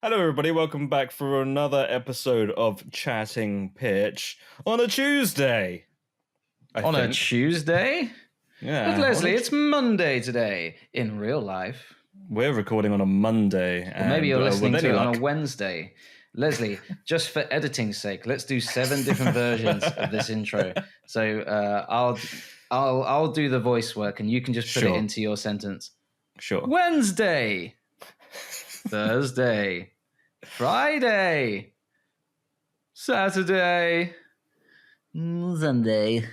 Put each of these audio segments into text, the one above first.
Hello, everybody. Welcome back for another episode of Chatting Pitch on a Tuesday. On a Tuesday? Yeah. But Leslie, it's Monday today in real life. We're recording on a Monday. Or maybe you're listening to it luck, on a Wednesday. Leslie, just for editing's sake, let's do 7 different versions of this intro. So I'll do the voice work, and you can just put it into your sentence. Sure. Wednesday, Thursday, Friday, Saturday, Sunday.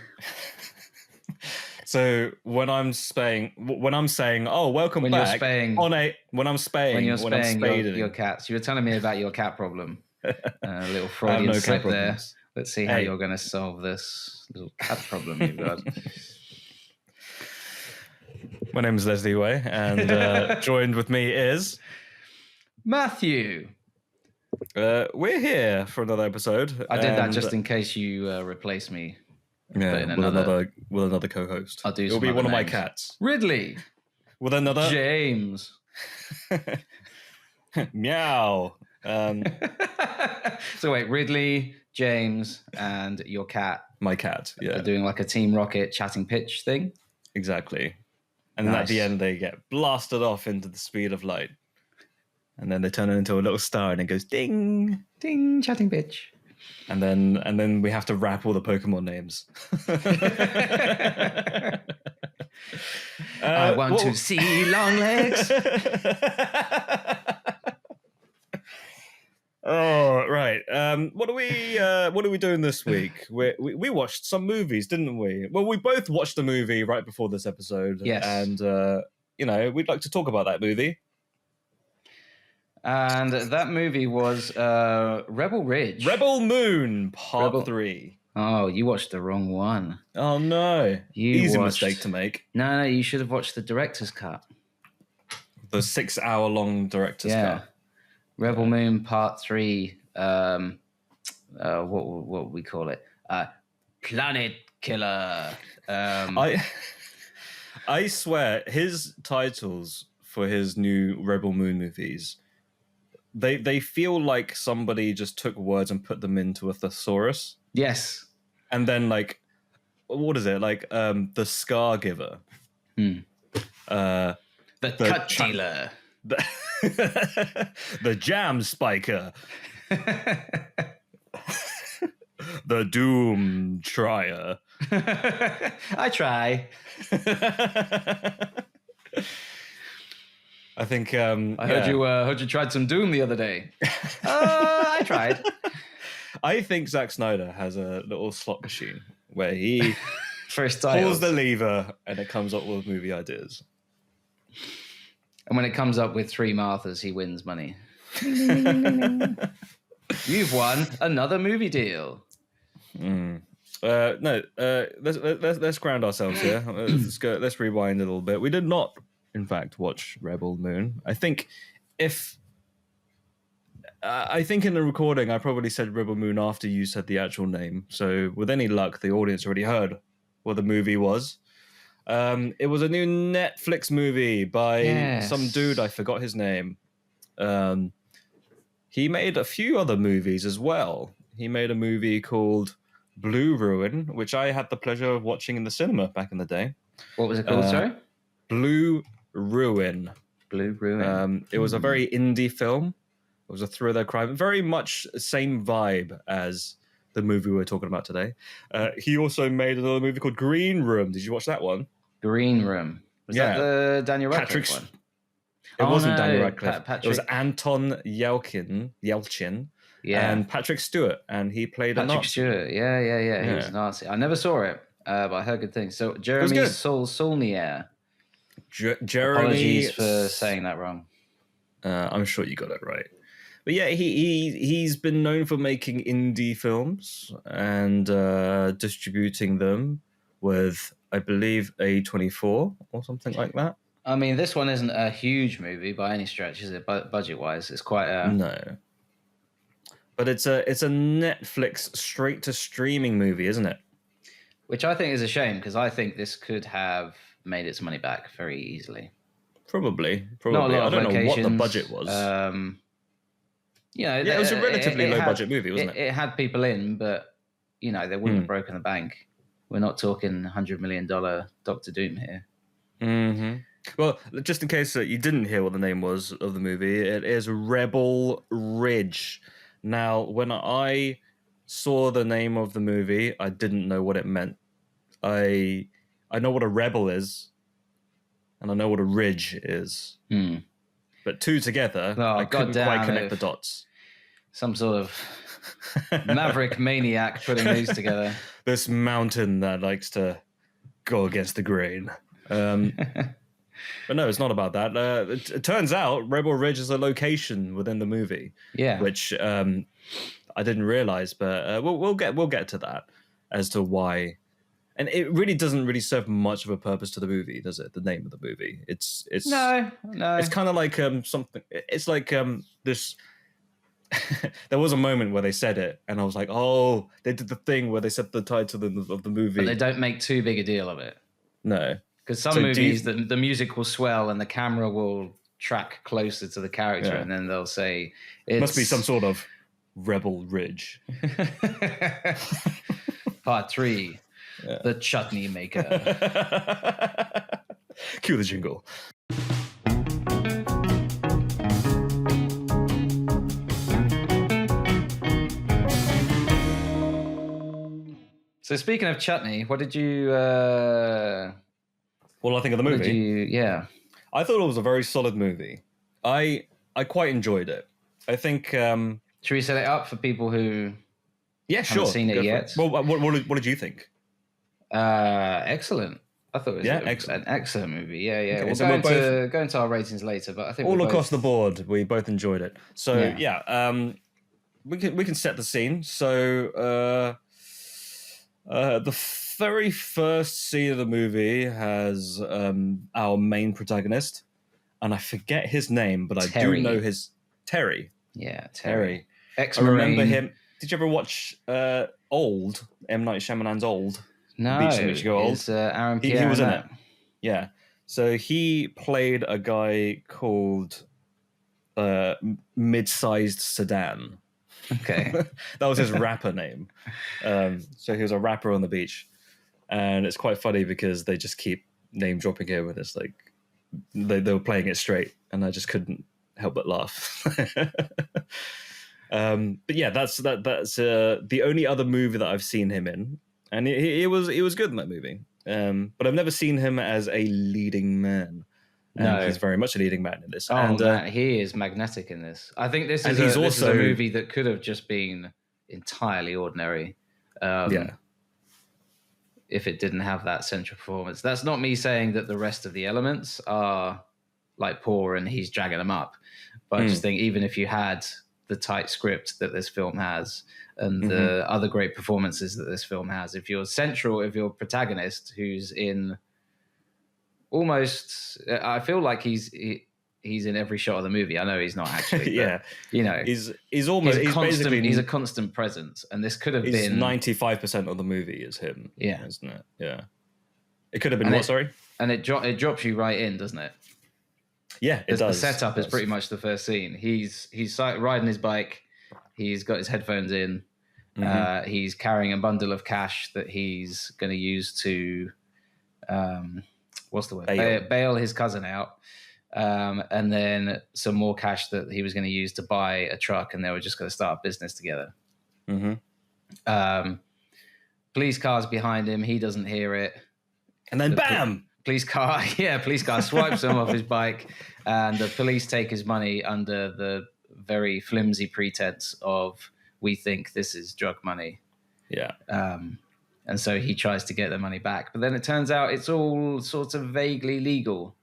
So when I'm saying, oh, welcome when back, you're spaying, when I'm spaying your cats. You were telling me about your cat problem. A little Freudian slip there. Let's see how you're going to solve this little cat problem you've got. My name is Leslie Way, and joined with me is Matthew. We're here for another episode. I did that just in case you replace me. Yeah, with another co-host. I'll do. It'll be one of my cats. Ridley. With another James. Meow. So wait, Ridley, James, and your cat. My cat. Yeah. They're doing like a Team Rocket chatting pitch thing. Exactly. And then at the end, they get blasted off into the speed of light, and then they turn it into a little star, and it goes ding, ding, chatting pitch. And then we have to rap all the Pokemon names. I want to see long legs. Oh, right. What are we doing this week? We watched some movies, didn't we? Well, we both watched a movie right before this episode. Yes. And we'd like to talk about that movie. And that movie was Rebel Ridge. Rebel Moon, Part 3. Oh, you watched the wrong one. Oh, no. Easy mistake to make. No, you should have watched the director's cut. The 6-hour-long director's cut. Rebel Moon Part 3. What would we call it? Planet Killer. I swear, his titles for his new Rebel Moon movies, they feel like somebody just took words and put them into a thesaurus. Yes. And then, like, what is it? Like, the Scar Giver. The Cut Dealer. The Jam Spiker. The Doom Trier. I try. I think I heard you tried some Doom the other day. I tried. I think Zack Snyder has a little slot machine where he pulls the lever and it comes up with movie ideas. And when it comes up with 3 Marthas, he wins money. You've won another movie deal. Let's ground ourselves here. Let's rewind a little bit. We did not, in fact, watch Rebel Moon. I think in the recording, I probably said Rebel Moon after you said the actual name. So with any luck, the audience already heard what the movie was. It was a new Netflix movie by some dude. I forgot his name. He made a few other movies as well. He made a movie called Blue Ruin, which I had the pleasure of watching in the cinema back in the day. What was it called, sorry? Blue Ruin. Blue Ruin. It was a very indie film. It was a thriller crime. Very much the same vibe as the movie we're talking about today. He also made another movie called Green Room. Did you watch that one? Green Room. Was that the Daniel Radcliffe one? It wasn't Daniel Radcliffe. It was Anton Yelchin. And Patrick Stewart, and he played Patrick Stewart. Yeah. He was a Nazi. I never saw it, but I heard good things. So Jeremy Saulnier. Jeremy. Apologies for saying that wrong. I'm sure you got it right. But yeah, he's been known for making indie films and distributing them with, I believe, A24 or something like that. I mean, this one isn't a huge movie by any stretch, is it? Budget-wise, it's quite a... No. But it's a Netflix straight-to-streaming movie, isn't it? Which I think is a shame, because I think this could have made its money back very easily. Probably. Not a lot I don't of know what the budget was. Yeah, it was a relatively low budget movie, wasn't it? It had people in, but they wouldn't have broken the bank. We're not talking $100 million Doctor Doom here. Mm-hmm. Well, just in case you didn't hear what the name was of the movie, it is Rebel Ridge. Now, when I saw the name of the movie, I didn't know what it meant. I know what a rebel is, and I know what a ridge is. But two together, I couldn't quite connect the dots. Some sort of maverick maniac putting these together. This mountain that likes to go against the grain. But no, it's not about that. It turns out Rebel Ridge is a location within the movie. Yeah, which I didn't realize, but we'll get to that as to why. And it really doesn't really serve much of a purpose to the movie, does it? The name of the movie. It's no. It's kind of like something. It's like this. There was a moment where they said it, and I was like, "Oh, they did the thing where they said the title of the movie." But they don't make too big a deal of it. No, because some movies, the music will swell and the camera will track closer to the character, and then they'll say, "It must be some sort of Rebel Ridge." Part 3, the chutney maker. Cue the jingle. So speaking of chutney, what did you... what do I think of the movie? I thought it was a very solid movie. I quite enjoyed it. I think... should we set it up for people who haven't seen it yet? Well, what did you think? Excellent. I thought it was an excellent movie. Yeah. Okay, we'll go into our ratings later, but I think all across the board, we both enjoyed it. So we can set the scene. So the very first scene of the movie has our main protagonist, and I forget his name, but Terry. I do know his Terry. Yeah, Terry. Ex-Marine. I remember him. Did you ever watch Old? M. Night Shyamalan's Old? No, Beach in which you go old. Aaron Pierre. He was in it. Yeah. So he played a guy called Mid-Sized Sedan. Okay. That was his rapper name. So he was a rapper on the beach. And it's quite funny because they just keep name dropping him, and it's like they were playing it straight, and I just couldn't help but laugh. But yeah, that's the only other movie that I've seen him in, and he was good in that movie. But I've never seen him as a leading man. And he's very much a leading man in this. Man, he is magnetic in this. I think this is a movie that could have just been entirely ordinary. If it didn't have that central performance. That's not me saying that the rest of the elements are like poor and he's dragging them up. But I just think even if you had the tight script that this film has and the other great performances that this film has, if your protagonist who's in almost, I feel like he's in every shot of the movie. I know he's not actually. Yeah, but, he's a constant presence, and this could have been 95% of the movie is him. Yeah, isn't it? Yeah, it could have been sorry, and it drops you right in, doesn't it? Yeah, it does. The setup is pretty much the first scene. He's riding his bike. He's got his headphones in. He's carrying a bundle of cash that he's going to use to, what's the word? Bail his cousin out. And then some more cash that he was going to use to buy a truck, and they were just going to start a business together. Police car's behind him. He doesn't hear it. And then bam! Police car swipes him off his bike, and the police take his money under the very flimsy pretense of, we think this is drug money. Yeah. And so he tries to get the money back. But then it turns out it's all sort of vaguely legal.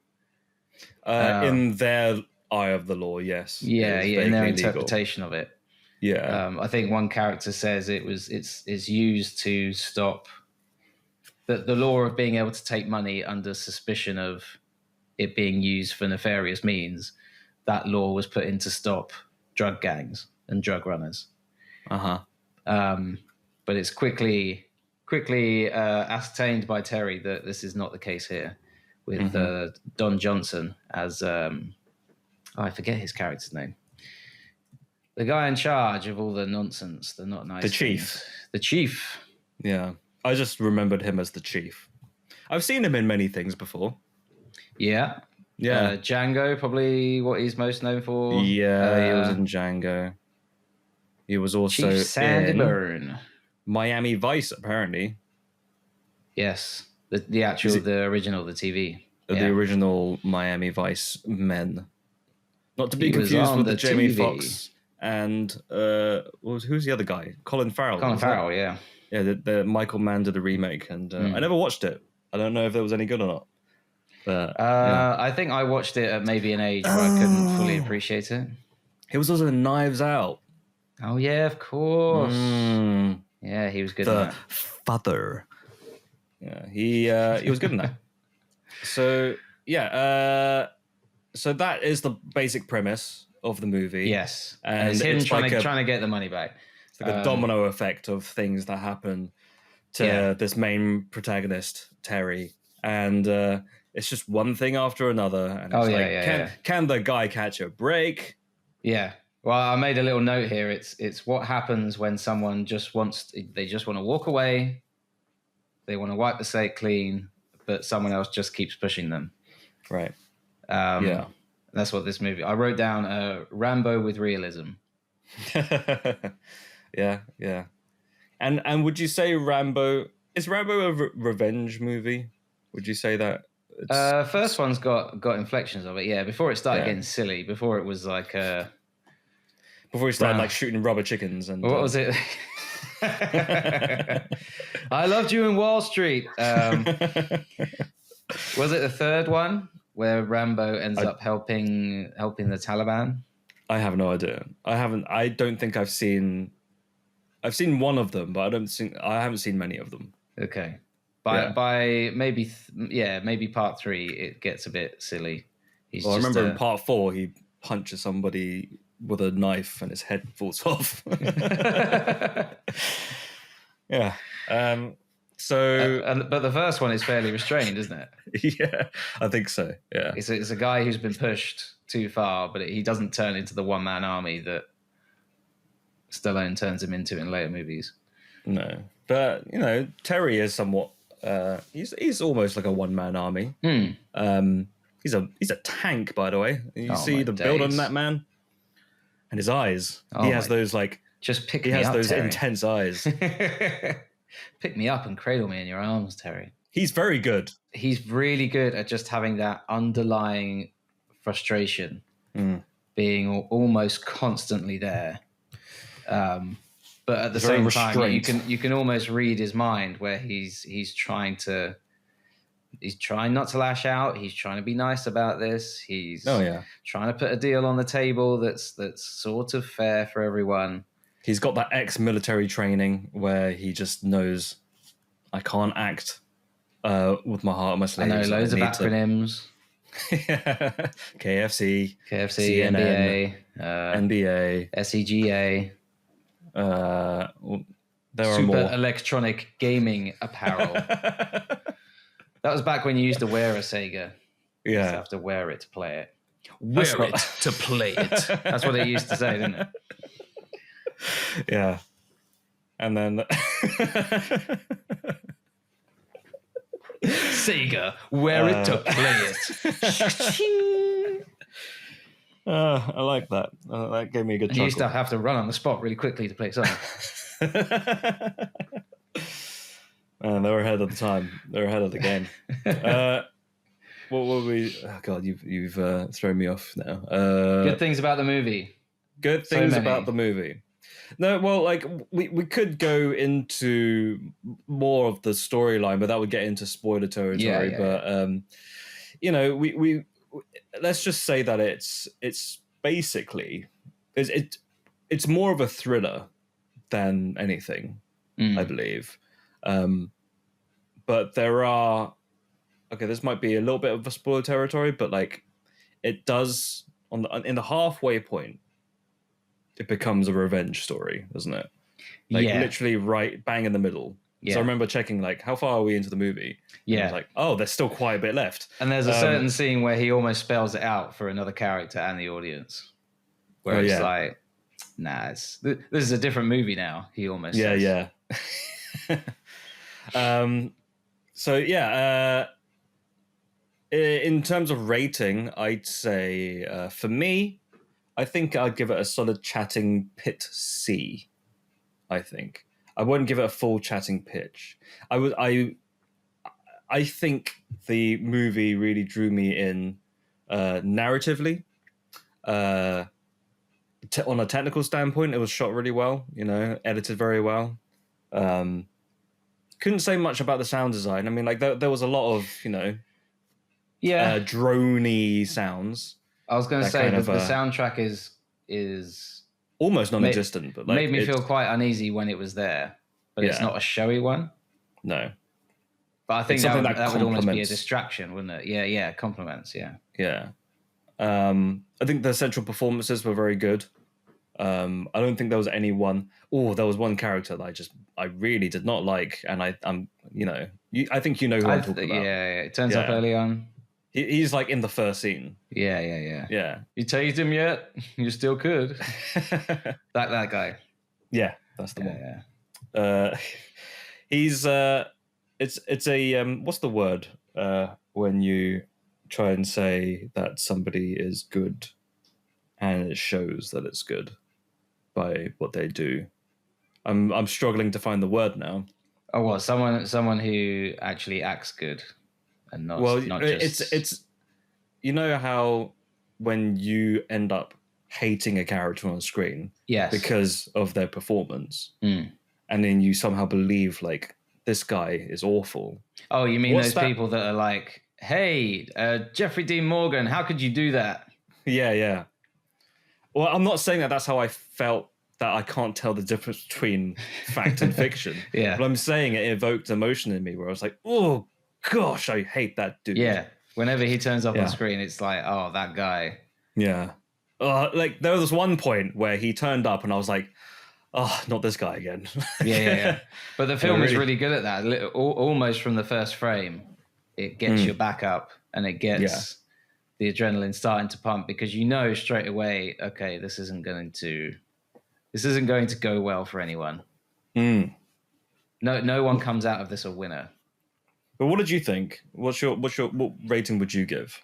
In their eye of the law, yes. Yeah, in their interpretation of it. Yeah. I think one character says it's used to stop the law of being able to take money under suspicion of it being used for nefarious means. That law was put in to stop drug gangs and drug runners. But it's quickly ascertained by Terry that this is not the case here, with Don Johnson as I forget his character's name. The guy in charge of all the nonsense, the not nice The chief. things. The chief. Yeah. I just remembered him as the chief. I've seen him in many things before. Yeah. Yeah. Django, probably what he's most known for. Yeah, he was in Django. He was also Chief Sandy in Byrne. Miami Vice, apparently. Yes. The original, the TV. The original Miami Vice men. Not to be He was confused on with the the Jamie TV. Foxx and who's the other guy? Colin Farrell. Colin wasn't it? Farrell, yeah. Yeah, the Michael Mann did the remake, and I never watched it. I don't know if it was any good or not. But I think I watched it at maybe an age where I couldn't fully appreciate it. he was also in Knives Out. Oh yeah, of course. Yeah, he was good in The that. father. Yeah, he was good in that. So yeah, so that is the basic premise of the movie. Yes, and it's him it's trying like to get the money back. It's like a domino effect of things that happen to this main protagonist, Terry. And it's just one thing after another. And it's can the guy catch a break? Yeah. Well, I made a little note here. It's what happens when someone they just want to walk away. They want to wipe the slate clean, but someone else just keeps pushing them. Right. Yeah. That's what this movie. I wrote down Rambo with realism. Yeah. And would you say is Rambo a revenge movie? Would you say that? First one's got inflections of it. Yeah. Before it started getting silly. Before it was like. Before he started like shooting rubber chickens and what was it? I loved you in Wall Street. Was it the third one where Rambo ends up helping the Taliban? I have no idea. I don't think I've seen one of them, but I haven't seen many of them. Okay. By maybe maybe part 3 it gets a bit silly. I remember in part 4 he punches somebody with a knife and his head falls off. Yeah. But the first one is fairly restrained, isn't it? Yeah, I think so. Yeah. It's a guy who's been pushed too far, but he doesn't turn into the one-man army that Stallone turns him into in later movies. No, but Terry is somewhat. He's almost like a one-man army. He's a tank, by the way. You see the build on that man, and his eyes. He has those like. Just pick me up. He has those Terry. intense eyes. Pick me up and cradle me in your arms, Terry. He's very good. He's really good at just having that underlying frustration being almost constantly there. But at the same time, you can almost read his mind where he's trying not to lash out. He's trying to be nice about this. He's trying to put a deal on the table that's sort of fair for everyone. He's got that ex-military training where he just knows I can't act with my heart on my sleeves. I know loads of acronyms. KFC, CNN, NBA, SEGA. There are Super more. Electronic gaming apparel. That was back when you used to wear a Sega. You used to have to wear it to play it. Wear it to play it. That's what it used to say, didn't it? Yeah. And then Sega, wear it to play it. I like that. That gave me a good chuckle. You used to have to run on the spot really quickly to play a song. Man, they were ahead of the time. They were ahead of the game. What were we? Oh God, you've thrown me off now. Good things about the movie. Good things about the movie. No, well, like we could go into more of the storyline, but that would get into spoiler territory. We let's just say that it's basically it's more of a thriller than anything, I believe. But there are this might be a little bit of a spoiler territory, but like it does in the halfway point. It becomes a revenge story, doesn't it? Like literally right bang in the middle. Yeah. So I remember checking like how far are we into the movie? And I was like, oh, there's still quite a bit left. And there's a certain scene where he almost spells it out for another character and the audience. Where it's like, Nah, this is a different movie now. He almost Yeah, says. yeah. So yeah, in terms of rating, I'd say for me, I think I'd give it a solid chatting pit C. I think I wouldn't give it a full chatting pitch. I think the movie really drew me in narratively. On a technical standpoint, it was shot really well. Edited very well. Couldn't say much about the sound design. I mean, like there was a lot of Yeah, droney sounds. I was going to that say kind that of, the soundtrack is almost non-existent, but like made me feel quite uneasy when it was there. But it's Yeah. not a showy one. No, But I think It's that something would, that that would almost be a complements. distraction, wouldn't it? Yeah, compliments, yeah. yeah. I think the central performances were very good. I don't think there was anyone. Oh, there was one character that I really did not like, and I think you know who I'm talking about. Yeah, it turns up early on. He's like in the first scene. Yeah. Yeah. You tased him yet? You still could. that guy. Yeah, that's the one. Yeah. He's it's a what's the word when you try and say that somebody is good and it shows that it's good by what they do. I'm struggling to find the word now. Oh, what? Someone who actually acts good and not just. It's how when you end up hating a character on screen because of their performance, and then you somehow believe like this guy is awful. Oh, you mean those people that are like, hey, Jeffrey Dean Morgan, how could you do that? Yeah. Well, I'm not saying that that's how I felt, that I can't tell the difference between fact and fiction. Yeah. But I'm saying it evoked emotion in me where I was like, oh, gosh, I hate that dude. Yeah. Whenever he turns up on screen, it's like, oh, that guy. Yeah. Like there was one point where he turned up and I was like, oh, not this guy again. Yeah. But the film is really good at that. Almost from the first frame, it gets your back up and it gets the adrenaline starting to pump because you know straight away, okay, this isn't going to go well for anyone. No one comes out of this a winner. But what did you think? What rating would you give?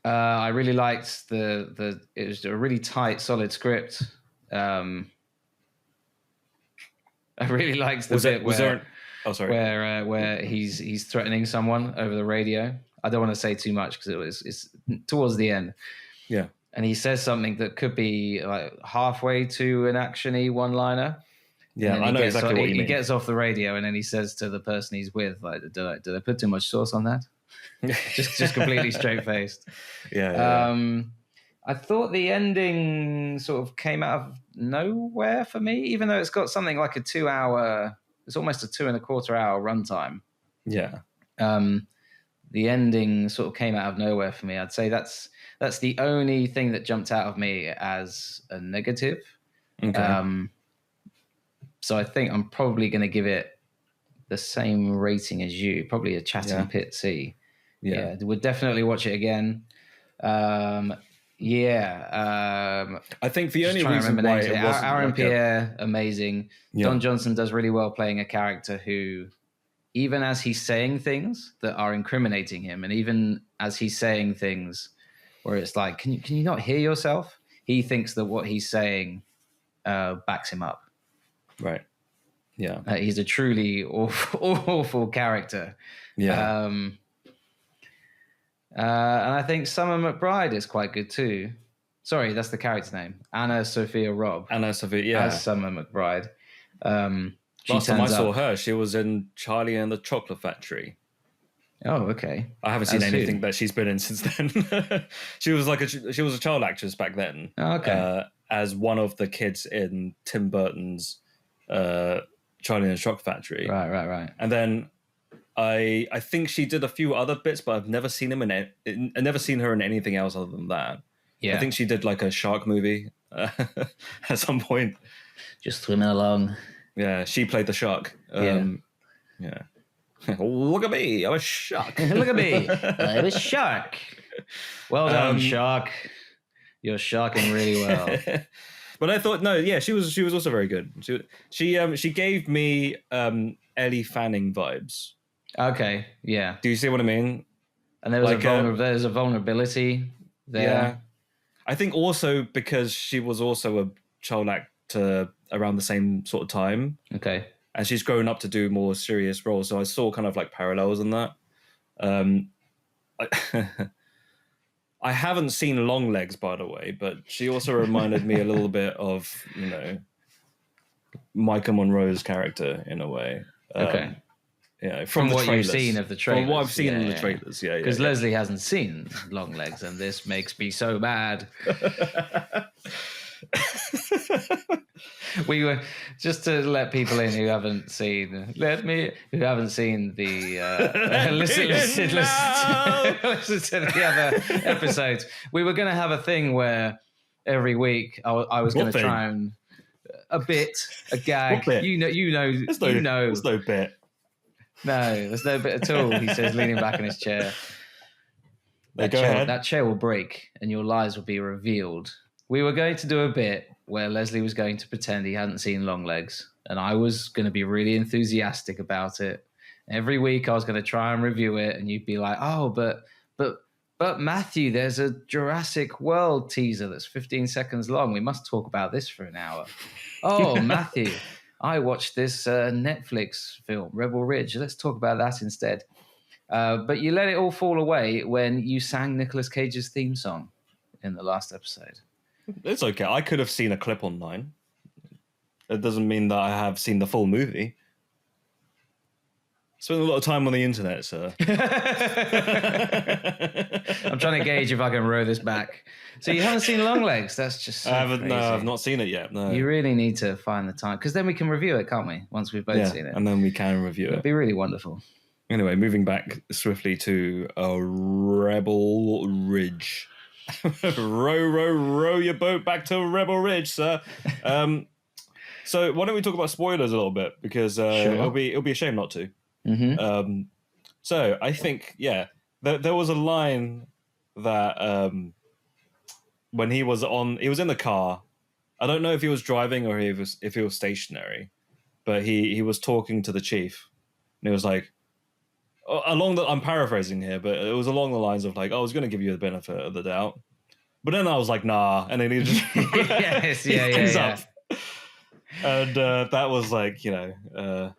I really liked it was a really tight, solid script. I really liked the bit where he's threatening someone over the radio. I don't want to say too much because it's towards the end. Yeah. And he says something that could be like halfway to an action-y one-liner. Yeah, I know exactly what you mean. He gets off the radio and then he says to the person he's with, like, did I put too much sauce on that? just completely straight-faced. Yeah. I thought the ending sort of came out of nowhere for me, even though it's got something like it's almost a 2.25 hour runtime. Yeah. The ending sort of came out of nowhere for me. I'd say that's the only thing that jumped out of me as a negative. Okay. So I think I'm probably going to give it the same rating as you, probably a chatting pit C. Yeah, we'd definitely watch it again. I think the only reason why it wasn't Aaron Pierre, amazing. Yeah. Don Johnson does really well playing a character who, even as he's saying things that are incriminating him, and even as he's saying things where it's like, can you not hear yourself? He thinks that what he's saying backs him up. Right. Yeah. He's a truly awful character. Yeah. And I think Summer McBride is quite good too. Sorry, that's the character's name. Anna Sophia Robb. Anna Sophia, yeah. As Summer McBride. Last time I saw her, she was in Charlie and the Chocolate Factory. Oh, okay. I haven't seen anything that she's been in since then. She was a child actress back then. Oh, okay. As one of the kids in Tim Burton's Charlie and the Chocolate Factory. Right. And then I think she did a few other bits, but I've never seen I've never seen her in anything else other than that. Yeah. I think she did like a shark movie at some point. Just swimming along. Yeah, she played the shark. Yeah. Look at me, I'm a shark. Look at me, I'm a shark. Well done, shark. You're sharking really well. But I thought, no, yeah, she was also very good. She gave me Ellie Fanning vibes. Okay, yeah. Do you see what I mean? And there was there's a vulnerability there. Yeah. I think also because she was also a child actor around the same sort of time. Okay. And she's grown up to do more serious roles. So I saw kind of like parallels in that. I haven't seen Longlegs, by the way, but she also reminded me a little bit of, Micah Monroe's character in a way. Okay. From what trailers. you've seen of the trailers. From what I've seen in the trailers, yeah. Because Leslie hasn't seen Longlegs, and this makes me so mad. We were just to let people in who haven't seen the listen to the other episodes. We were going to have a thing where every week I was going to try and a gag. What bit? You know. There's no bit. No, there's no bit at all. He says, leaning back in his chair. Ahead. That chair will break, and your lies will be revealed. We were going to do a bit where Leslie was going to pretend he hadn't seen Longlegs, and I was going to be really enthusiastic about it. Every week I was going to try and review it, and you'd be like, oh, but Matthew, there's a Jurassic World teaser that's 15 seconds long. We must talk about this for an hour. Oh, Matthew, I watched this Netflix film, Rebel Ridge. Let's talk about that instead. But you let it all fall away when you sang Nicolas Cage's theme song in the last episode. It's okay. I could have seen a clip online. It doesn't mean that I have seen the full movie. Spend a lot of time on the internet, sir. I'm trying to gauge if I can row this back. So you haven't seen Longlegs? That's just so crazy. No, I've not seen it yet. No. You really need to find the time, because then we can review it, can't we? Once we've both seen it, and then we can review It'd be really wonderful. Anyway, moving back swiftly to Rebel Ridge. row your boat back to Rebel Ridge, sir. So why don't we talk about spoilers a little bit, because it'll be a shame not to. Mm-hmm. So I think there was a line that when he was in the car. I don't know if he was driving or if he was stationary, but he was talking to the chief, and he was like, I'm paraphrasing here, but it was along the lines of like, I was going to give you the benefit of the doubt, but then I was like, nah, and then he just hangs up. And that was like, well,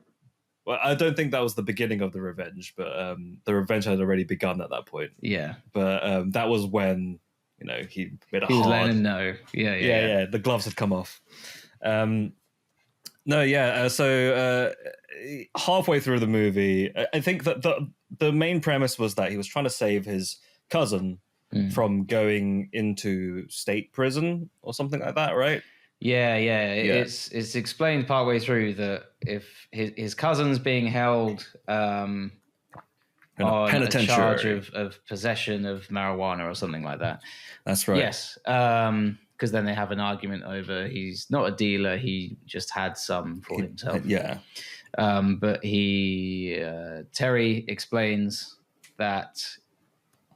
I don't think that was the beginning of the revenge, but the revenge had already begun at that point. Yeah. But that was when, he made a hard... He was letting him know. Yeah. The gloves had come off. So halfway through the movie, I think that the main premise was that he was trying to save his cousin from going into state prison or something like that, right? Yeah. It's explained partway through that if his cousin's being held on a charge of possession of marijuana or something like that. That's right. Yes. Because then they have an argument over he's not a dealer, he just had some for himself. Yeah. But Terry explains that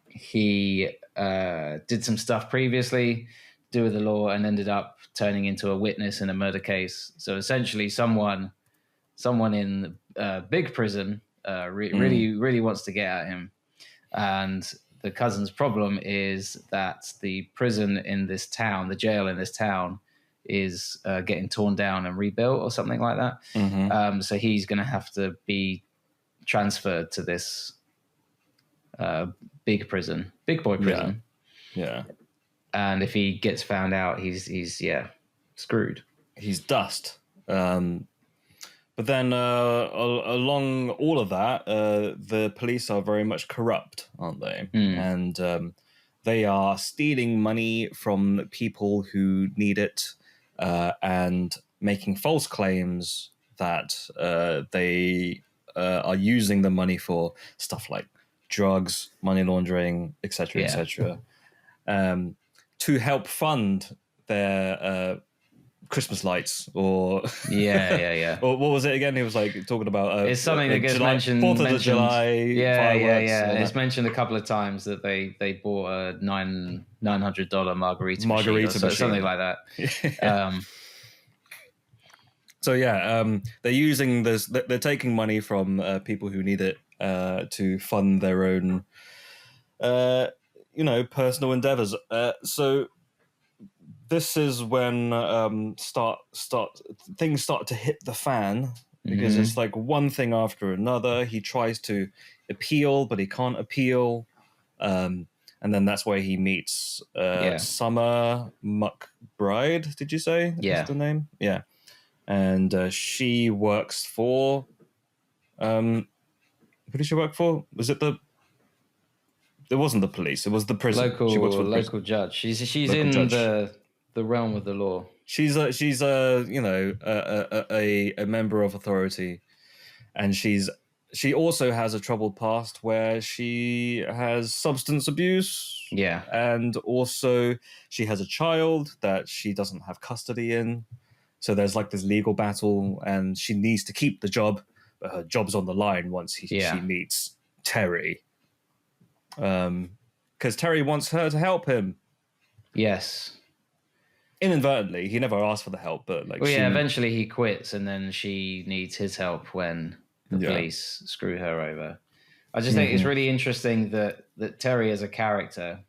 he did some stuff previously, do with the law, and ended up turning into a witness in a murder case. So essentially someone in big prison really wants to get at him. And the cousin's problem is that the prison in this town, the jail in this town, is getting torn down and rebuilt or something like that. Mm-hmm. So he's going to have to be transferred to this big boy prison. Yeah. And if he gets found out, he's screwed. He's dust. But then along all of that, the police are very much corrupt, aren't they? And they are stealing money from people who need it and making false claims that they are using the money for stuff like drugs, money laundering, etc., etc., to help fund their Christmas lights or Yeah. or what was it again? He was like talking about it's something that gets mentioned. 4th of the July fireworks. Yeah. It's mentioned a couple of times that they bought a $900 margarita machine or something like that. So they're using this. They're taking money from people who need it to fund their own, personal endeavors. So this is when things start to hit the fan because it's like one thing after another. He tries to appeal, but he can't appeal. And then that's where he meets Summer McBride. Did you say? Yeah. Is the name? Yeah. And she works for. Who did she work for? Was it the? It wasn't the police. It was the prison. She works for the local judge. She's local in judge. The realm of the law. She's a member of authority, and she also has a troubled past where she has substance abuse. Yeah, and also she has a child that she doesn't have custody in. So there's like this legal battle, and she needs to keep the job, but her job's on the line once she meets Terry. Because Terry wants her to help him. Yes. Inadvertently, he never asked for the help, but eventually he quits, and then she needs his help when the police screw her over. I just think it's really interesting that Terry as a character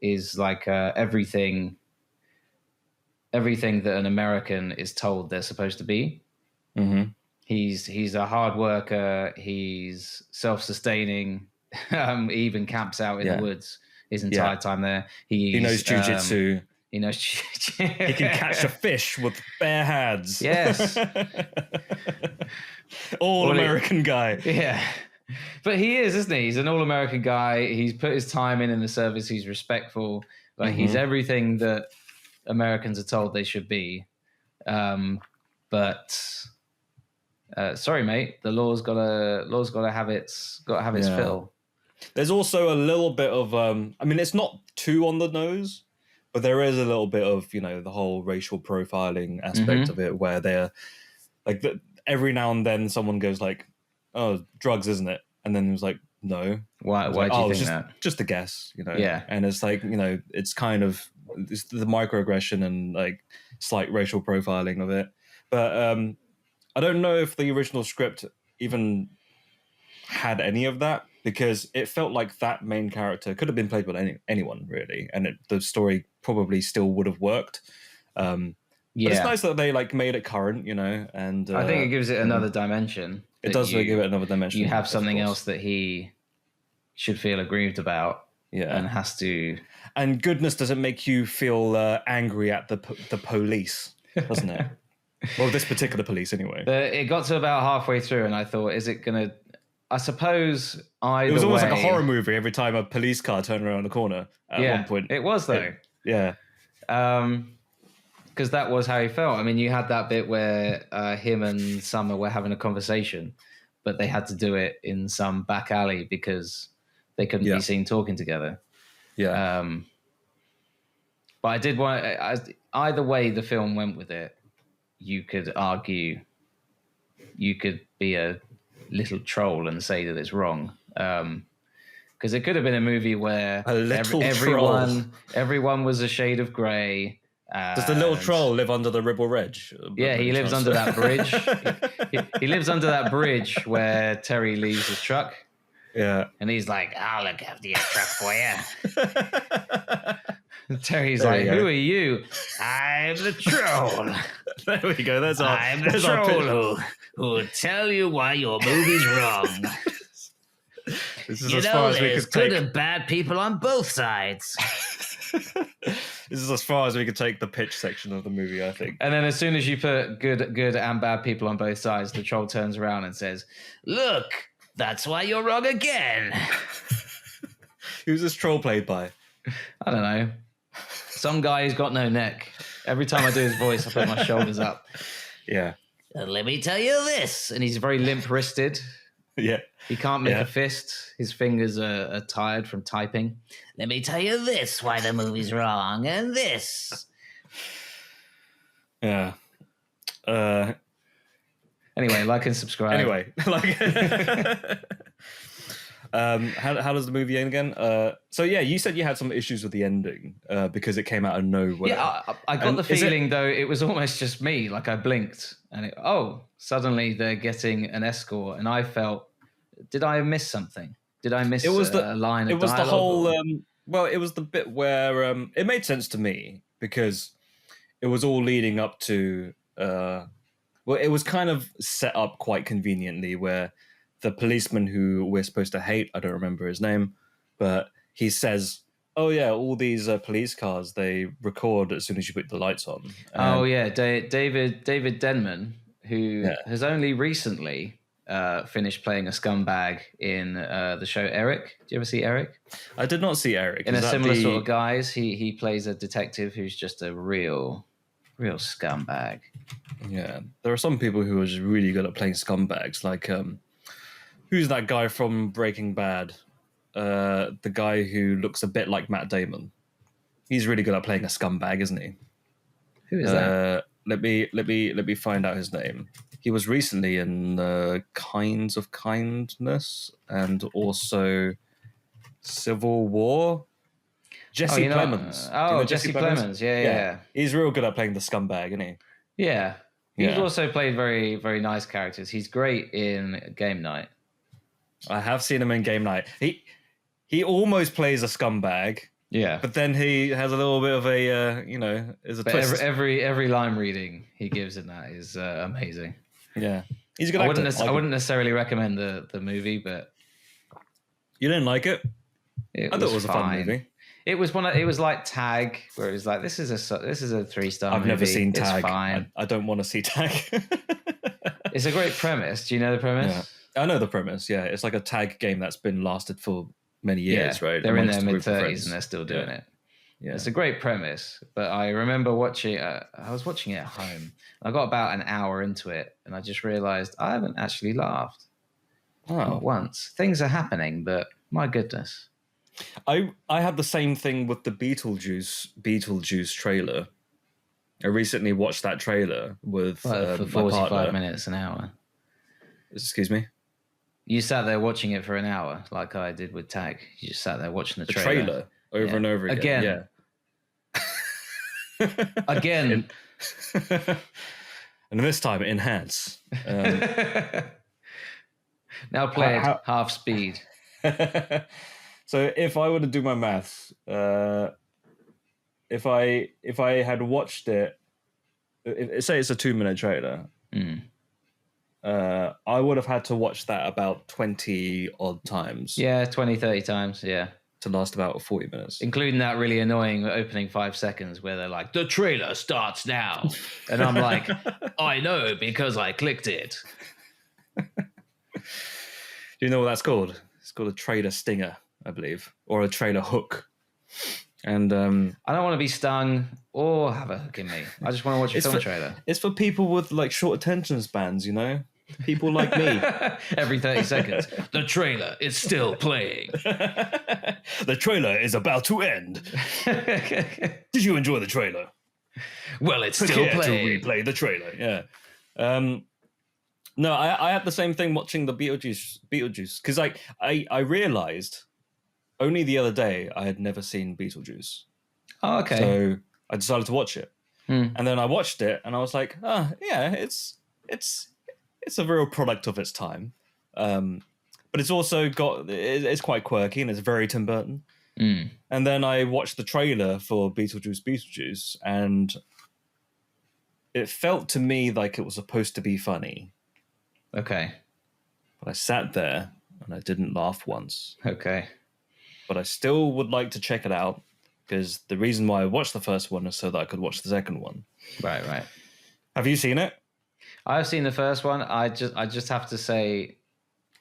is like everything that an American is told they're supposed to be. Mm-hmm. He's a hard worker. He's self-sustaining. He even camps out in the woods his entire time there. He knows jiu-jitsu. He knows he can catch a fish with bare hands. Yes. All-American guy. Yeah. But he is, isn't he? He's an all-American guy. He's put his time in the service. He's respectful. Like he's everything that Americans are told they should be. But sorry, mate. The law's gotta have its fill. There's also a little bit of it's not too on the nose, but there is a little bit of, the whole racial profiling aspect of it, where they're like, every now and then someone goes like, "Oh, drugs, isn't it?" And then it was like, "No." Why do you think that? Just a guess, Yeah. And it's like, it's kind of it's the microaggression and like slight racial profiling of it. But I don't know if the original script even had any of that, because it felt like that main character could have been played by anyone really, and the story probably still would have worked. But it's nice that they like made it current, and I think it gives it another dimension. It does give it another dimension. You have something else that he should feel aggrieved about, and has to. And goodness, does it make you feel angry at the police, doesn't it? Well, this particular police anyway. It got to about halfway through, and I thought, is it gonna? I suppose either it was almost like a horror movie every time a police car turned around the corner at one point. It was though. Yeah. Because that was how he felt. I mean, you had that bit where him and Summer were having a conversation, but they had to do it in some back alley because they couldn't be seen talking together. Yeah. But I did want either way the film went with it. You could argue, you could be a little troll and say that it's wrong, because it could have been a movie where everyone was a shade of grey. Does the little troll live under the Ribble Ridge? Yeah, he lives under that bridge. he lives under that bridge where Terry leaves his truck. Yeah, and he's like, "I'll look after your truck for you." And Terry's like, "Who are you?" "I'm the troll." There we go. I'm the troll who'll tell you why your movie's wrong. This is as far as we could take. Good and bad people on both sides. This is as far as we could take the pitch section of the movie, I think. And then as soon as you put good and bad people on both sides, the troll turns around and says, "Look, that's why you're wrong again." Who's this troll played by? I don't know. Some guy who's got no neck. Every time I do his voice, I put my shoulders up. Yeah. "Let me tell you this." And he's very limp-wristed. Yeah. He can't make a fist. His fingers are tired from typing. "Let me tell you this, why the movie's wrong, and this." Yeah. Uh, Anyway, like and subscribe. anyway, like, how does the movie end again? So yeah, you said you had some issues with the ending because it came out of nowhere. Yeah, I got And the feeling though it was almost just me. Like I blinked and suddenly they're getting an escort, and I felt, did I miss something? Did I miss it was a line it of was the dialogue? whole. Or- Well, it was the bit where it made sense to me because it was all leading up to. Well, it was kind of set up quite conveniently where the policeman who we're supposed to hate, I don't remember his name, but he says, "Oh yeah, all these police cars, they record as soon as you put the lights on." Oh And yeah, David Denman, who yeah, has only recently finished playing a scumbag in the show Eric. Do you ever see Eric? I did not see Eric. In Is a that similar the- sort of guise, he plays a detective who's just a real scumbag. Yeah, there are some people who are just really good at playing scumbags. Like, who's that guy from Breaking Bad? The guy who looks a bit like Matt Damon. He's really good at playing a scumbag, isn't he? Who is that? Let me find out his name. He was recently in Kinds of Kindness and also Civil War. Jesse Plemons. Do you know Jesse Plemons. Yeah. He's real good at playing the scumbag, isn't he? Yeah. He's Yeah. also played very, very nice characters. He's great in Game Night. I have seen him in Game Night. He almost plays a scumbag, Yeah. but then he has a little bit of a is a But twist. every line reading he gives in that is amazing. Yeah, he's a good I actor. wouldn't, I wouldn't necessarily recommend the movie, but You didn't like it? I thought it was fine. a fun movie. It was it was like Tag, where it was like this is a 3-star movie. I've never seen It's Tag. fine. I don't want to see Tag. It's a great premise. Do you know the premise? Yeah. I know the premise. Yeah, it's like a tag game that's been lasted for many years, right? They're in Amongst their a group of mid-30s friends. and they're still doing Yeah. it. Yeah. It's a great premise, but I remember watching. I was watching it at home. I got about an hour into it, and I just realised I haven't actually laughed. Not Oh, once. Things are happening, but my goodness. I had the same thing with the Beetlejuice trailer. I recently watched that trailer with For my 45 partner. minutes, an hour. Excuse me. You sat there watching it for an hour, like I did with Tag. You just sat there watching the The trailer. trailer over Yeah. and over again. Again. Yeah. Again. And this time enhance. Now play How- it half speed. So if I were to do my maths, if I had watched it, say it's a 2-minute trailer, Mm. I would have had to watch that about 20 odd times Yeah, 20, 30 times. Yeah. to last about 40 minutes. Including that really annoying opening 5 seconds where they're like, the trailer starts now. And I'm like, I know because I clicked it. Do you know what that's called? It's called a trailer stinger, I believe, or a trailer hook. And I don't want to be stung or have a hook in me. I just want to watch a It's film for- trailer. it's for people with like short attention spans, you know? People like me. Every 30 seconds. The trailer is still playing. The trailer is about to end. Did you enjoy the trailer? Well, it's Click still here playing. to replay the trailer. Yeah. No, I had the same thing watching the Beetlejuice because I realized only the other day I had never seen Beetlejuice, Oh, okay. so I decided to watch it, Hmm. and then I watched it and I was like, yeah, it's a real product of its time, but it's also it's quite quirky and it's very Tim Burton. Mm. And then I watched the trailer for Beetlejuice, and it felt to me like it was supposed to be funny. Okay. But I sat there and I didn't laugh once. Okay. But I still would like to check it out because the reason why I watched the first one is so that I could watch the second one. Right, right. Have you seen it? I've seen the first one. I just have to say,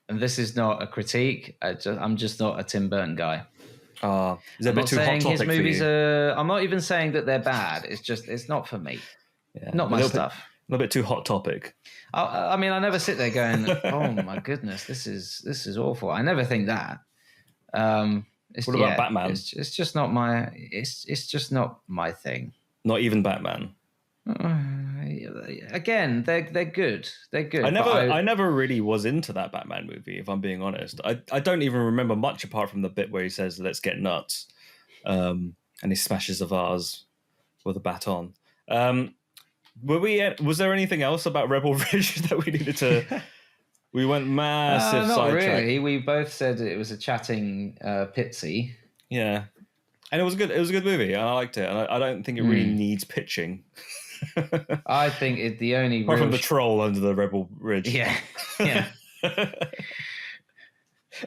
and this is not a critique. I'm just not a Tim Burton guy. Is it a I'm bit not too hot saying topic his movies for you? are. I'm not even saying that they're bad. It's not for me. Yeah, Not my a little bit- stuff. A little bit too hot topic. I mean, I never sit there going, "Oh my goodness, this is awful." I never think that. It's, What about Batman? It's just not my. It's just not my thing. Not even Batman. again, they're good. They're good. I never really was into that Batman movie, if I'm being honest. I don't even remember much apart from the bit where he says, "Let's get nuts," and he smashes a vase with a baton. Was there anything else about Rebel Ridge that we needed to? We went massive not sidetrack. really. We both said it was a chatting Pitsy. Yeah, and it was good. It was a good movie, and I liked it. And I don't think it really needs pitching. I think the only apart from the troll under the Rebel Ridge. Yeah.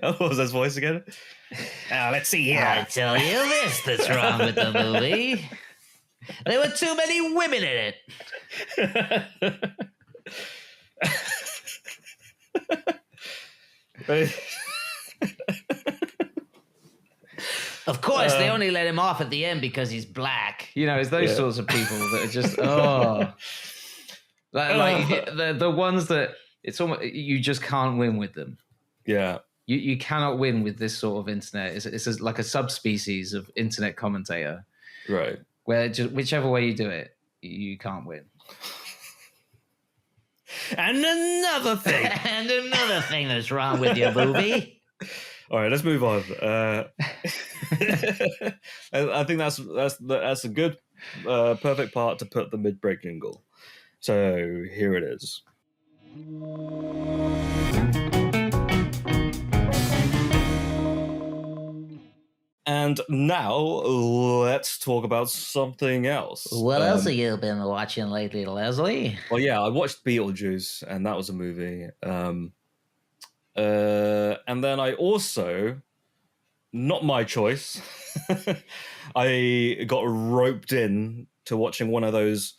What was his voice again? Let's see here. I tell you this that's wrong with the movie. There were too many women in it. Of course, they only let him off at the end because he's black. It's those sorts of people that are just like the ones that it's almost you just can't win with them. Yeah, you cannot win with this sort of internet. It's like a subspecies of internet commentator, right? Where just whichever way you do it, you can't win. And another thing, That's wrong with your movie. All right, let's move on. I think that's a good, perfect part to put the mid-break jingle. So here it is. And now let's talk about something else. What else have you been watching lately, Leslie? Well, yeah, I watched Beetlejuice, and that was a movie. And then I also, not my choice, I got roped in to watching one of those.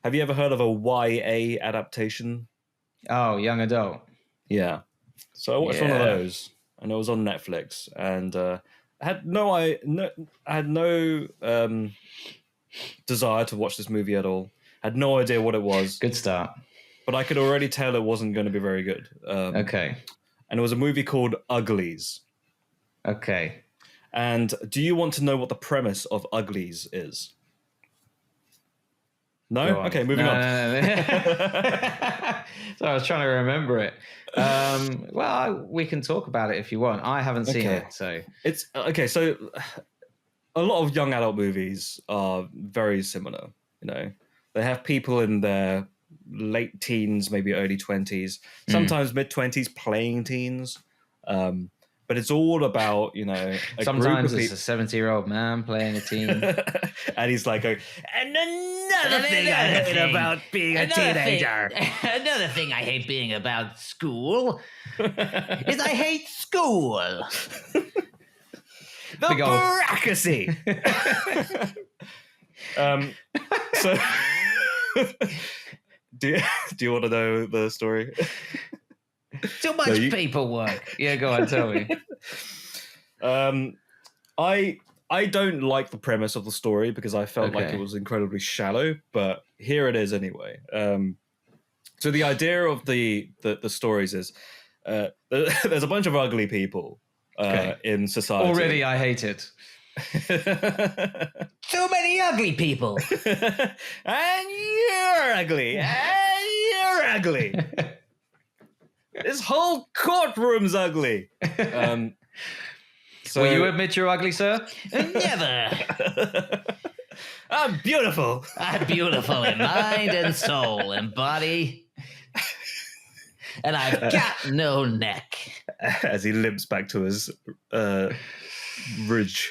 Have you ever heard of a YA adaptation? Oh, young adult. Yeah. So I watched one of those, and it was on Netflix, and I had no desire to watch this movie at all. Had no idea what it was. Good start. But I could already tell it wasn't going to be very good. Okay. And it was a movie called Uglies. Okay. And do you want to know what the premise of Uglies is? No? Okay, moving on. No. So I was trying to remember it. Well, we can talk about it if you want. I haven't seen it, so it's okay. So a lot of young adult movies are very similar. They have people in their late teens, maybe early 20s, sometimes mid 20s playing teens. But it's all about, sometimes it's a 70-year-old man playing a teen. And he's like, and another thing I hate about being a teenager. Another thing I hate being about school is I hate school. The bureaucracy. So do you want to know the story? Too much paperwork. Yeah, go on, tell me. I don't like the premise of the story because I felt like it was incredibly shallow, but here it is anyway. So the idea of the stories is there's a bunch of ugly people in society. Already I hate it. Too many ugly people. And you're ugly. And you're ugly. This whole courtroom's ugly. So will you admit you're ugly, sir? Never. I'm beautiful. I'm beautiful in mind and soul and body. And I've got no neck. As he limps back to his ridge.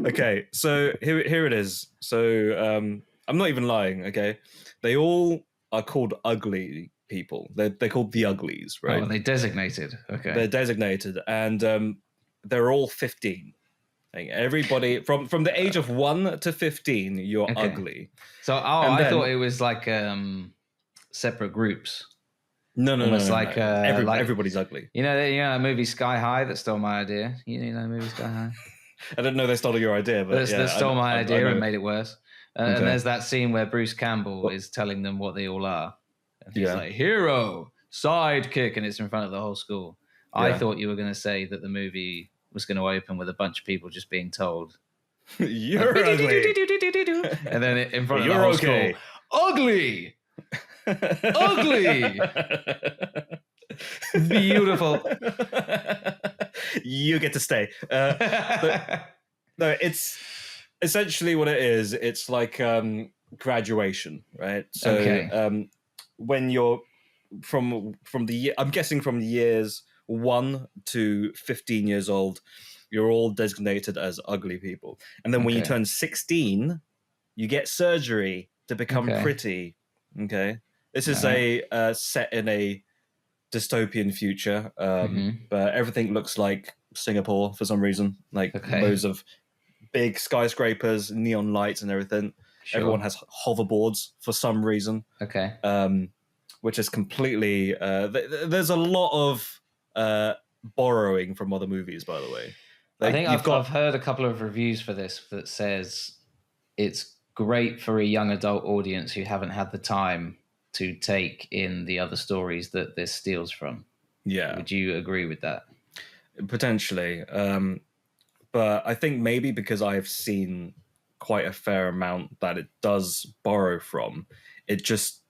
Okay, so here it is. So I'm not even lying, okay? They all are called ugly people. They're called the Uglies, right? Oh, they're designated. Okay. They're designated, and they're all 15. Like everybody from the age of 1 to 15, you're ugly. So I thought it was like separate groups. No. Like everybody's ugly. You know that movie Sky High that stole my idea. You know that movie Sky High. I don't know they stole your idea, but they stole my idea and made it worse. Okay. And there's that scene where Bruce Campbell is telling them what they all are. And he's like, hero, sidekick, and it's in front of the whole school. Yeah. I thought you were going to say that the movie was going to open with a bunch of people just being told, you're ugly. And then in front of the whole school, Ugly. Ugly. Beautiful. You get to stay. No, it's essentially what it is. It's like graduation, right? So Okay. when you're from I'm guessing from years 1 to 15 years old, you're all designated as ugly people. And then when you Okay. turn 16, you get surgery to become Okay. pretty. Okay. This is Alright. a set in a dystopian future, but everything looks like Singapore for some reason. Like Okay. loads of big skyscrapers, neon lights, and everything. Sure. Everyone has hoverboards for some reason, Okay. which is completely. There's a lot of borrowing from other movies, by the way. I Like, think you've I've heard a couple of reviews for this that says it's great for a young adult audience who haven't had the time to take in the other stories that this steals from. Yeah, Would you agree with that? potentially. But I think maybe because I've seen quite a fair amount that it does borrow from, it just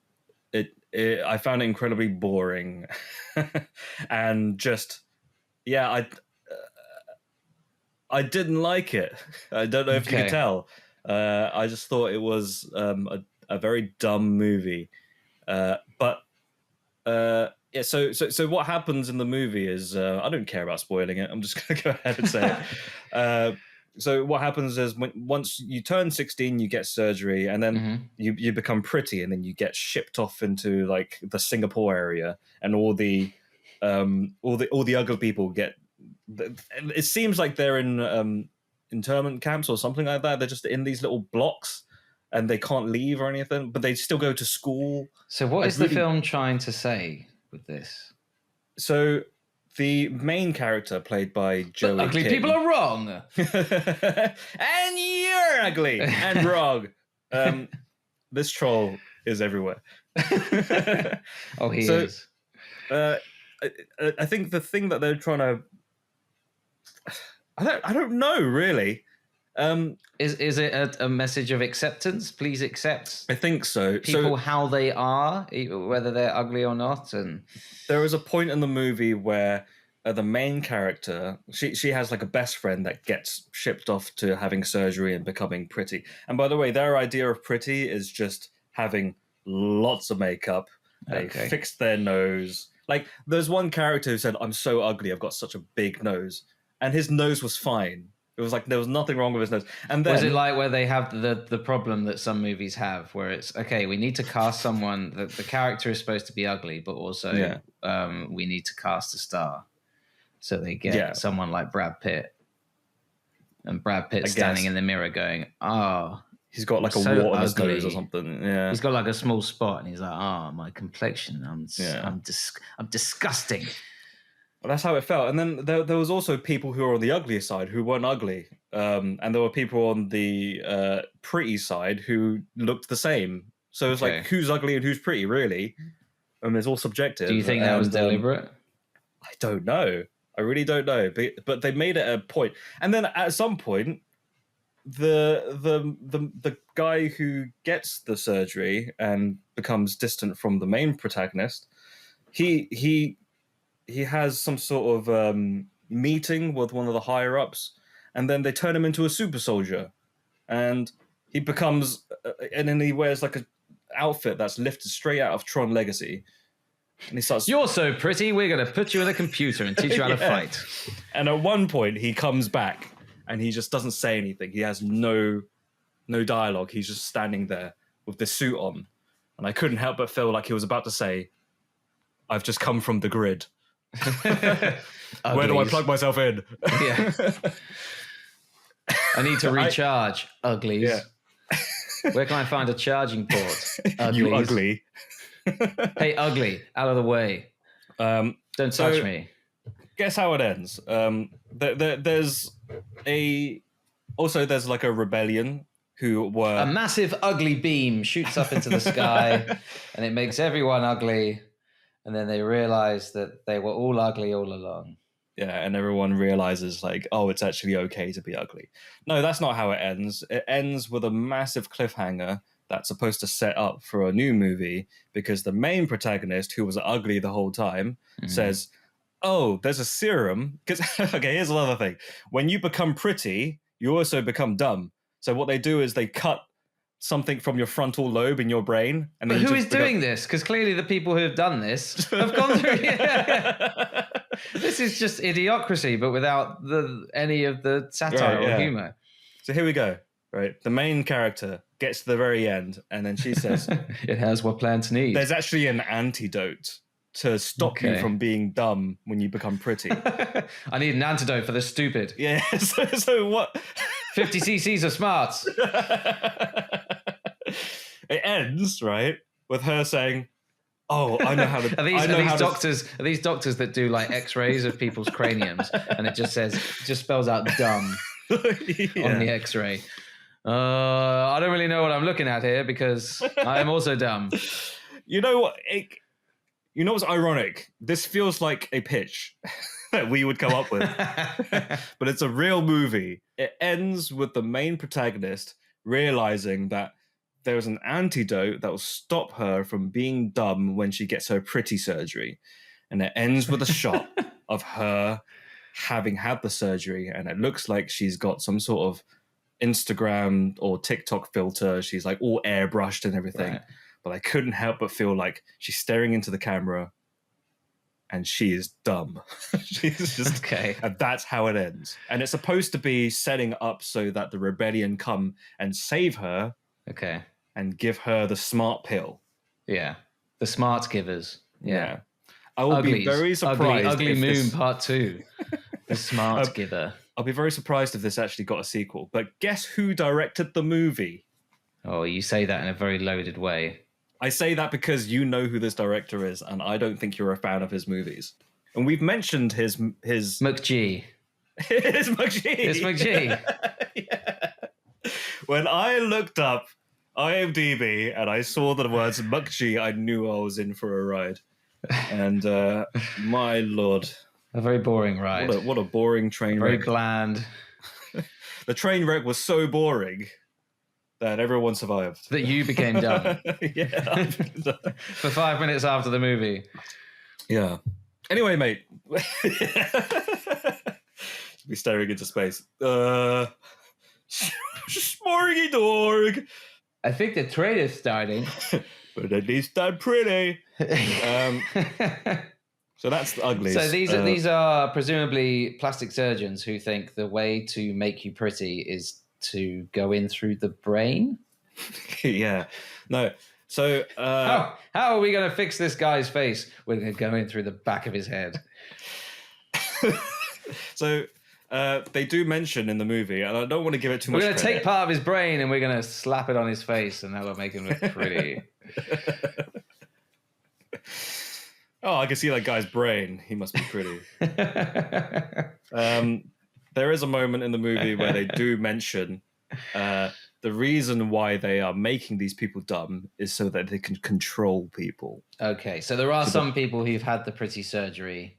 I found it incredibly boring, and just I didn't like it. I don't know if you could Okay. tell. I just thought it was a very dumb movie. But yeah, so what happens in the movie is I don't care about spoiling it. I'm just gonna go ahead and say it. So what happens is once you turn 16, you get surgery, and then you become pretty, and then you get shipped off into like the Singapore area, and all the ugly people get. It seems like they're in internment camps or something like that. They're just in these little blocks, and they can't leave or anything, but they still go to school. So what Like, is the really- film trying to say with this? So the main character, played by Joey Ugly King, people are wrong. and you're ugly and wrong. This troll is everywhere. Oh, he So, is. I think the thing that they're trying to, I don't know really. Is it a message of acceptance? Please accept I think so. people how they are, whether they're ugly or not. And there is a point in the movie where the main character, she has like a best friend that gets shipped off to having surgery and becoming pretty. And by the way, their idea of pretty is just having lots of makeup. They Okay. fixed their nose. Like, there's one character who said, "I'm so ugly, I've got such a big nose," and his nose was fine. It was like there was nothing wrong with his nose. And then, was it like where they have the problem that some movies have, where it's okay, we need to cast someone that the character is supposed to be ugly, but also we need to cast a star, so they get someone like Brad Pitt, and Brad Pitt standing in the mirror going, "Oh, he's got like a so wart on his ugly." nose or something. Yeah, He's got like a small spot, and he's like, "Oh, my complexion, I'm disgusting." Well, that's how it felt. And then there was also people who were on the uglier side who weren't ugly, and there were people on the pretty side who looked the same. So it's like, who's ugly and who's pretty, really? And it's all subjective. Do you think that was deliberate? I don't know. I really don't know. But they made it a point. And then at some point, the guy who gets the surgery and becomes distant from the main protagonist, he has some sort of meeting with one of the higher ups, and then they turn him into a super soldier, and he becomes and then he wears like a outfit that's lifted straight out of Tron Legacy, and he starts, "You're so pretty, we're going to put you in a computer and teach you how to fight." And at one point he comes back and he just doesn't say anything. He has no dialogue. He's just standing there with the suit on, and I couldn't help but feel like he was about to say, "I've just come from the grid. Where do I plug myself in?" Yeah. I need to recharge. Uglies. Yeah. Where can I find a charging port? Uglies. You ugly. Hey, ugly, out of the way. Don't touch me. Guess how it ends. There's like a rebellion who were A massive ugly beam shoots up into the sky, and it makes everyone ugly. And then they realize that they were all ugly all along. Yeah, and everyone realizes like, oh, it's actually okay to be ugly. No, that's not how it ends. It ends with a massive cliffhanger that's supposed to set up for a new movie, because the main protagonist, who was ugly the whole time, says, oh, there's a serum. Because okay, here's another thing. When you become pretty, you also become dumb. So what they do is they cut something from your frontal lobe in your brain. And But then who is doing this? Because clearly the people who have done this have gone through. This is just idiocracy, but without any of the satire or humor. So here we go. Right, the main character gets to the very end, and then she says, "It has what plants need." There's actually an antidote to stop you from being dumb when you become pretty. I need an antidote for the stupid. Yeah. So what? 50 cc's of smarts. It ends right with her saying, "Oh, I know how to." Are these doctors that do like X-rays of people's craniums, and it just spells out "dumb" on the X-ray? I don't really know what I'm looking at here because I am also dumb. You know what? You know what's ironic? This feels like a pitch that we would come up with, but it's a real movie. It ends with the main protagonist realizing that there's an antidote that will stop her from being dumb when she gets her pretty surgery. And it ends with a shot of her having had the surgery, and it looks like she's got some sort of Instagram or TikTok filter. She's like all airbrushed and everything. Right. But I couldn't help but feel like she's staring into the camera and she is dumb. She's just okay. And that's how it ends. And it's supposed to be setting up so that the rebellion come and save her. Okay. And give her the smart pill. Yeah. The smart givers. Yeah. I will be very surprised. Ugly Moon Part 2. The smart giver. I'll be very surprised if this actually got a sequel. But guess who directed the movie? Oh, you say that in a very loaded way. I say that because you know who this director is, and I don't think you're a fan of his movies. And we've mentioned his McG. It's McG. It's McG. Yeah. When I looked up IMDb and I saw the words McG, I knew I was in for a ride. And my lord. A very boring ride. What a boring train wreck. Very wreck. bland. The train wreck was so boring that everyone survived. That you became dumb. Yeah. For 5 minutes after the movie. Yeah. Anyway, mate. Be staring into space. Smorgy dorg. I think the train is starting. But at least I'm pretty. So that's the Uglies. So these are presumably plastic surgeons who think the way to make you pretty is to go in through the brain. Yeah. No. So how are we going to fix this guy's face? We're going to go in through the back of his head. So they do mention in the movie, and I don't want to give it too much credit. We're going to take part of his brain and we're going to slap it on his face, and that will make him look pretty. Oh, I can see that guy's brain. He must be pretty. There is a moment in the movie where they do mention the reason why they are making these people dumb is so that they can control people. Okay, so there are some people who've had the pretty surgery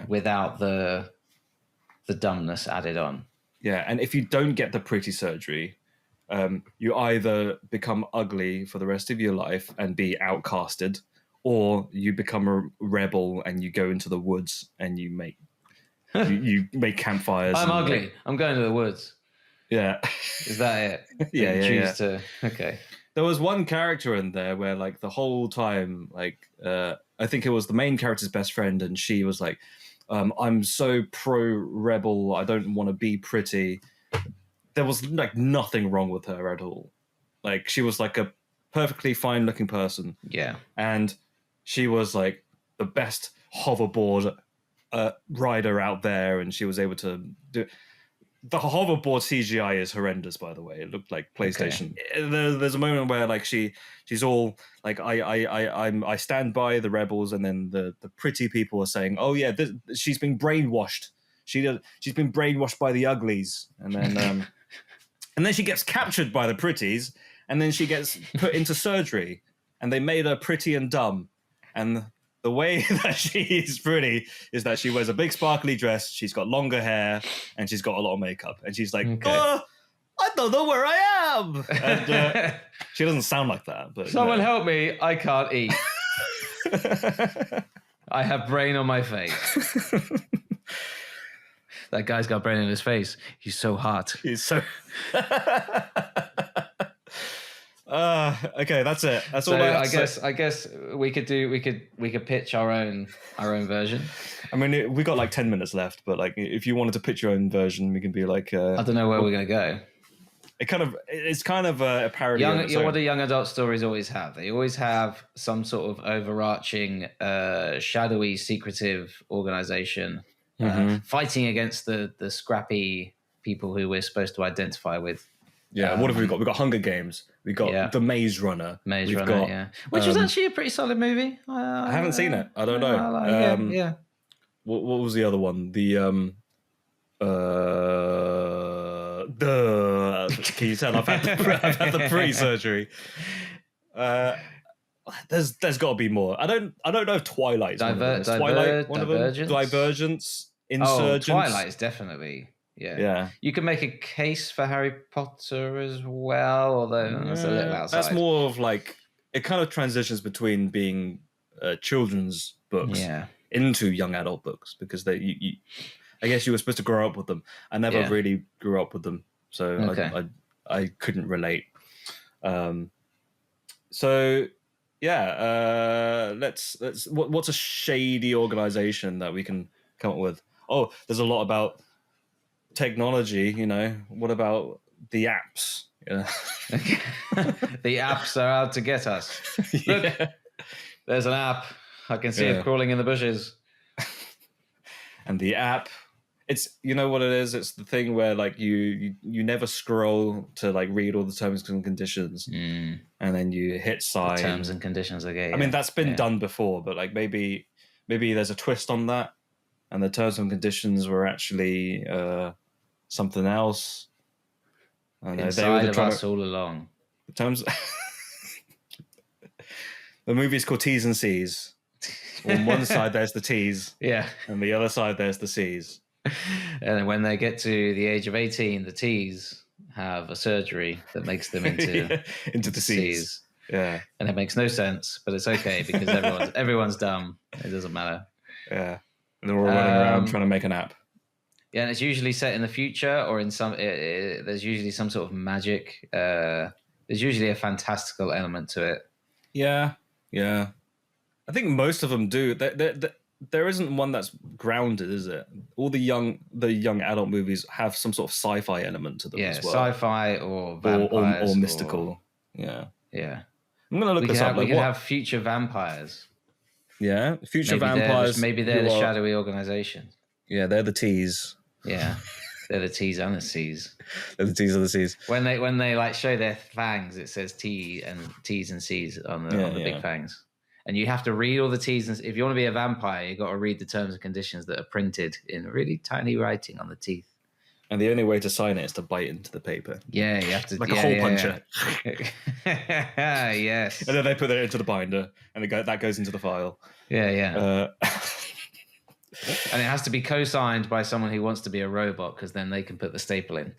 without the dumbness added on. Yeah, and if you don't get the pretty surgery, you either become ugly for the rest of your life and be outcasted, or you become a rebel and you go into the woods and you make you make campfires. I'm ugly. I'm going to the woods. Yeah. Is that it? Yeah. Okay. There was one character in there where, like, the whole time, like, I think it was the main character's best friend, and she was like, I'm so pro-rebel, I don't want to be pretty. There was, like, nothing wrong with her at all. Like, she was, like, a perfectly fine-looking person. Yeah. And she was, like, the best hoverboard rider out there, and she was able to do... The hoverboard CGI is horrendous, by the way. It looked like PlayStation. Okay. There's a moment where, like, she's all like, I stand by the rebels, and then the pretty people are saying, oh yeah, she's been brainwashed. She's been brainwashed by the Uglies, and then and then she gets captured by the pretties, and then she gets put into surgery, and they made her pretty and dumb, and the way that she's pretty is that she wears a big sparkly dress, she's got longer hair, and she's got a lot of makeup. And she's like, I don't know where I am. And she doesn't sound like that. But Someone help me! I can't eat. I have brain on my face. That guy's got brain in his face. He's so hot. He's so. Okay, that's it. That's all. I guess we could pitch our own version. I mean, we got like 10 minutes left, but like, if you wanted to pitch your own version, we can be like. I don't know where we're gonna go. It's kind of a parody. What do young adult stories always have? They always have some sort of overarching, shadowy, secretive organization fighting against the scrappy people who we're supposed to identify with. Yeah, what have we got? We've got Hunger Games. We got The Maze Runner. Which was actually a pretty solid movie. I haven't seen it. I don't know. Yeah. What was the other one? Can you tell I've had the pre-surgery? There's got to be more. I don't know if Twilight's one of them. Is Twilight one of them? Divergence, Insurgents. Twilight is definitely. Yeah. You can make a case for Harry Potter as well, although that's a little outside. That's more of like it kind of transitions between being children's books into young adult books because I guess you were supposed to grow up with them. I never really grew up with them, so I couldn't relate. So yeah, let's. What's a shady organization that we can come up with? Oh, there's a lot about technology. What about the apps? Yeah. The apps are out to get us. Look, there's an app. I can see it crawling in the bushes. And the app, it's what it is. It's the thing where like you never scroll to like read all the terms and conditions, and then you hit sign. The terms and conditions again. I mean, that's been done before, but like maybe there's a twist on that, and the terms and conditions were actually something else. Inside of us all along. The terms. The movie's called T's and C's. On one side there's the T's, and the other side there's the C's. And when they get to the age of 18, the T's have a surgery that makes them into the C's. Yeah, and it makes no sense, but it's okay because everyone's dumb. It doesn't matter. Yeah, and they're all running around trying to make an app. Yeah, and it's usually set in the future or in some. There's usually some sort of magic. There's usually a fantastical element to it. Yeah. I think most of them do. There isn't one that's grounded, is it? All the young adult movies have some sort of sci-fi element to them as well. Sci-fi or vampires or mystical. Yeah. I'm gonna look this up. We could have future vampires. Yeah, future vampires. Maybe they're the shadowy organization. Yeah, they're the T's. Yeah, they're the T's and the C's. They're the T's and the C's. When they like show their fangs, it says T's and C's on the big fangs. And you have to read all the T's. And if you want to be a vampire, you've got to read the terms and conditions that are printed in really tiny writing on the teeth. And the only way to sign it is to bite into the paper. Yeah, you have to. Like a hole puncher. Yes. And then they put it into the binder, and that goes into the file. Yeah. And it has to be co-signed by someone who wants to be a robot, because then they can put the staple in.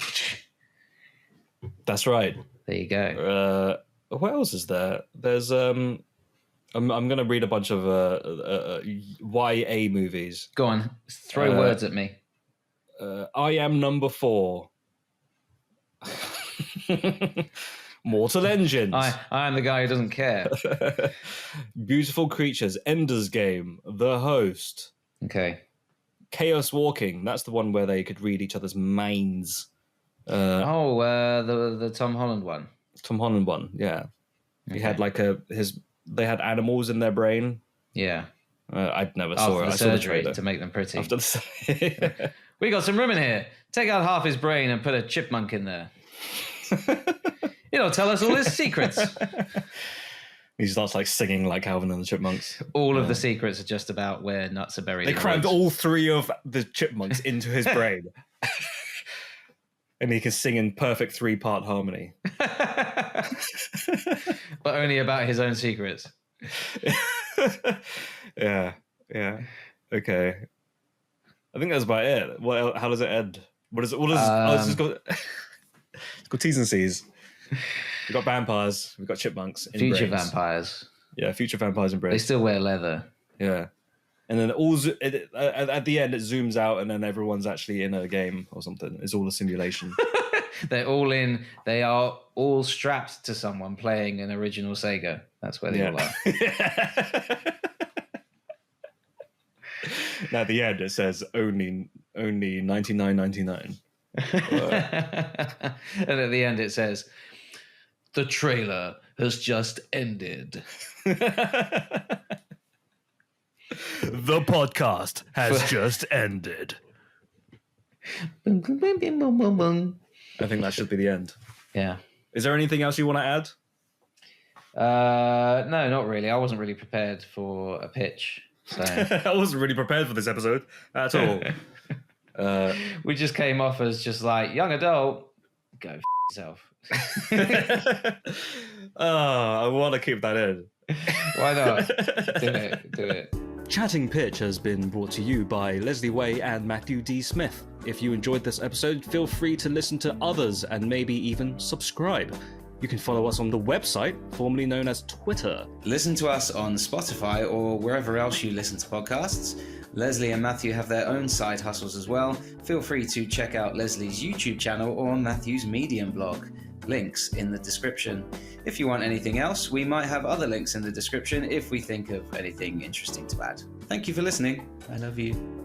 That's right. There you go. What else is there? There's I'm going to read a bunch of YA movies. Go on, throw words at me. I Am Number 4. Mortal Engines. I am the guy who doesn't care. Beautiful Creatures. Ender's Game. The Host. Okay. Chaos Walking. That's the one where they could read each other's minds. The Tom Holland one. Tom Holland one, yeah. Okay. He had like they had animals in their brain. Yeah. I'd never saw it. I saw the surgery to make them pretty. After the we got some room in here. Take out half his brain and put a chipmunk in there. It'll tell us all his secrets. He starts like singing like Calvin and the Chipmunks. All of the secrets are just about where nuts are buried. They crammed all 3 of the chipmunks into his brain. And he can sing in perfect 3-part harmony. But only about his own secrets. Yeah. Okay. I think that's about it. How does it end? It's called got T's and C's. We've got vampires. We've got chipmunks. In Future brains. vampires. Yeah, future vampires in They brains. still wear leather. Yeah. And then at the end, it zooms out and then everyone's actually in a game or something. It's all a simulation. They're all in. They are all strapped to someone playing an original Sega. That's where they all are. Now at the end, it says only $99.99. And at the end, it says, "The trailer has just ended." The podcast has just ended. Yeah. I think that should be the end. Is there anything else you want to add? No, not really. I wasn't really prepared for a pitch. So I wasn't really prepared for this episode at all. we just came off as just like young adult. Go f yourself. I want to keep that in. Why not? Do it. Chatting Pitch has been brought to you by Leslie Way and Matthew D. Smith. If you enjoyed this episode, feel free to listen to others and maybe even subscribe. You can follow us on the website, formerly known as Twitter. Listen to us on Spotify or wherever else you listen to podcasts. Leslie and Matthew have their own side hustles as well. Feel free to check out Leslie's YouTube channel or Matthew's Medium blog. Links in the description. If you want anything else, we might have other links in the description if we think of anything interesting to add. Thank you for listening. I love you.